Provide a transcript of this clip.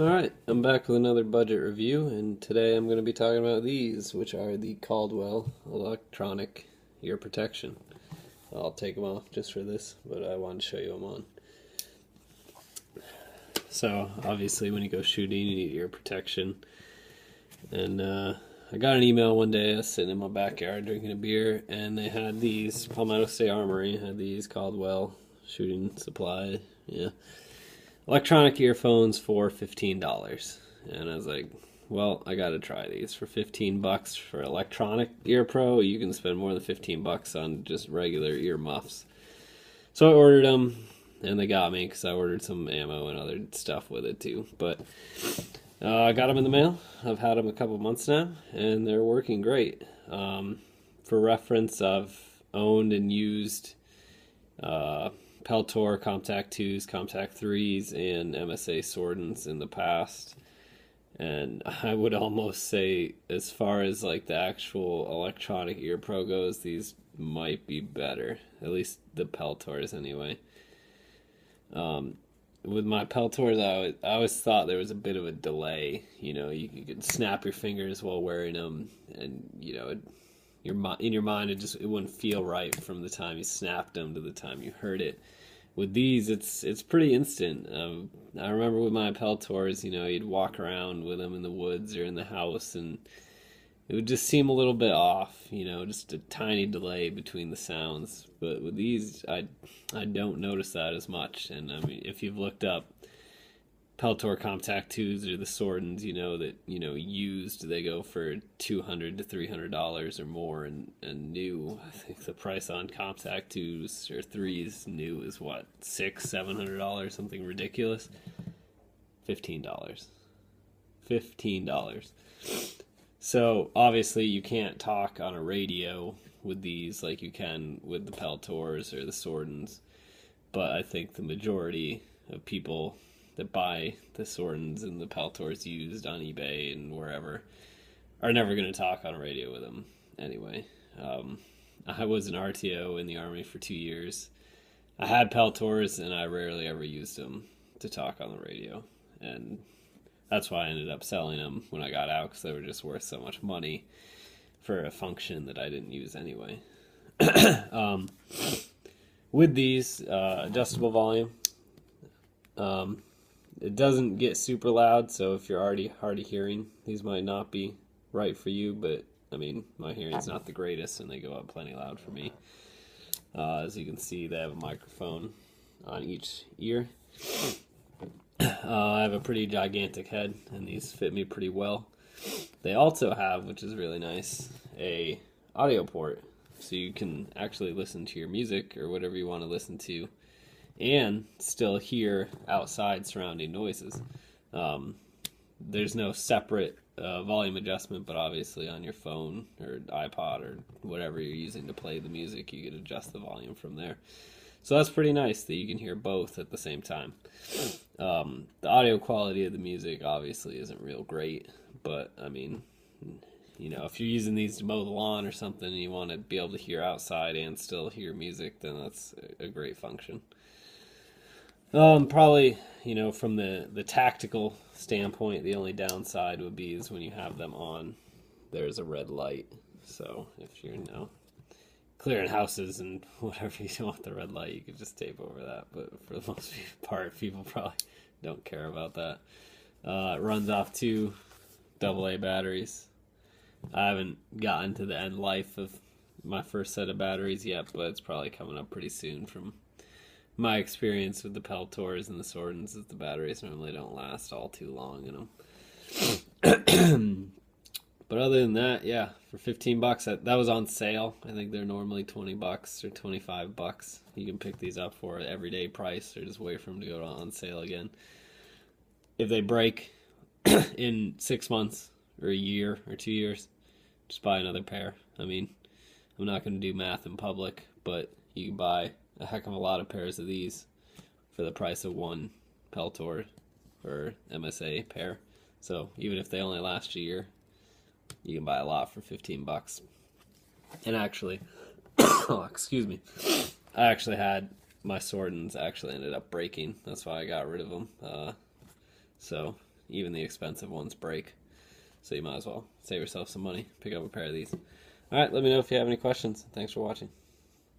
Alright, I'm back with another budget review, and today I'm going to be talking about these, which are the Caldwell electronic ear protection. I'll take them off just for this, but I wanted to show you them on. So, obviously when you go shooting, you need ear protection. And I got an email one day, I was sitting in my backyard drinking a beer, and they had these, Palmetto State Armory had these Caldwell shooting supply, electronic earphones for $15. And I was like, well, I gotta try these. For $15 for electronic ear pro, you can spend more than $15 on just regular ear muffs. So I ordered them, and they got me because I ordered some ammo and other stuff with it too. But I got them in the mail. I've had them a couple months now, and they're working great. For reference, I've owned and used Peltor Compact 2s, Compact 3s, and MSA Sordens in the past. And I would almost say, as far as like the actual electronic ear pro goes, these might be better. At least the Peltors anyway. With my Peltors, I always thought there was a bit of a delay. You know, you could snap your fingers while wearing them, and you know, in your mind, it wouldn't feel right from the time you snapped them to the time you heard it. With these, it's pretty instant. I remember with my Peltors, you know, you'd walk around with them in the woods or in the house, and it would just seem a little bit off, you know, just a tiny delay between the sounds. But with these, I don't notice that as much. And I mean, if you've looked up Peltor Compact 2s or the Sordens, you know that, you know, used, they go for $200 to $300 or more, and new, I think the price on Compact 2s or 3s new is what, $600-700, something ridiculous. $15. So obviously you can't talk on a radio with these like you can with the Peltors or the Sordens, but I think the majority of people that buy the Sordens and the Peltors used on eBay and wherever are never going to talk on a radio with them anyway. I was an RTO in the Army for 2 years. I had Peltors, and I rarely ever used them to talk on the radio, and that's why I ended up selling them when I got out, because they were just worth so much money for a function that I didn't use anyway. With these, adjustable volume. It doesn't get super loud, so if you're already hard of hearing, these might not be right for you, but I mean, my hearing's not the greatest, and they go up plenty loud for me. As you can see, they have a microphone on each ear. I have a pretty gigantic head, and these fit me pretty well. They also have, which is really nice, a audio port, so you can actually listen to your music or whatever you want to listen to, and still hear outside surrounding noises. There's no separate volume adjustment, but obviously on your phone or iPod or whatever you're using to play the music, you can adjust the volume from there. So that's pretty nice that you can hear both at the same time. The audio quality of the music obviously isn't real great, but I mean, you know, if you're using these to mow the lawn or something and you want to be able to hear outside and still hear music, then that's a great function. Probably, you know, from the tactical standpoint, the only downside would be is when you have them on, there's a red light. So if you're, you know, clearing houses and whatever, you don't want the red light, you could just tape over that. But for the most part, people probably don't care about that. It runs off 2 AA batteries. I haven't gotten to the end life of my first set of batteries yet, but it's probably coming up pretty soon. From my experience with the Peltors and the Sordens, is the batteries normally don't last all too long in them. But other than that, yeah, for $15, that was on sale. I think they're normally $20 or $25. You can pick these up for an everyday price, or just wait for them to go on sale again. If they break in 6 months or a year or 2 years, just buy another pair. I mean, I'm not going to do math in public, but you can buy a heck of a lot of pairs of these for the price of one Peltor or MSA pair. So even if they only last a year, you can buy a lot for $15. And actually, excuse me, I actually had my Sordens actually ended up breaking. That's why I got rid of them. So even the expensive ones break. So you might as well save yourself some money, pick up a pair of these. All right, let me know if you have any questions. Thanks for watching.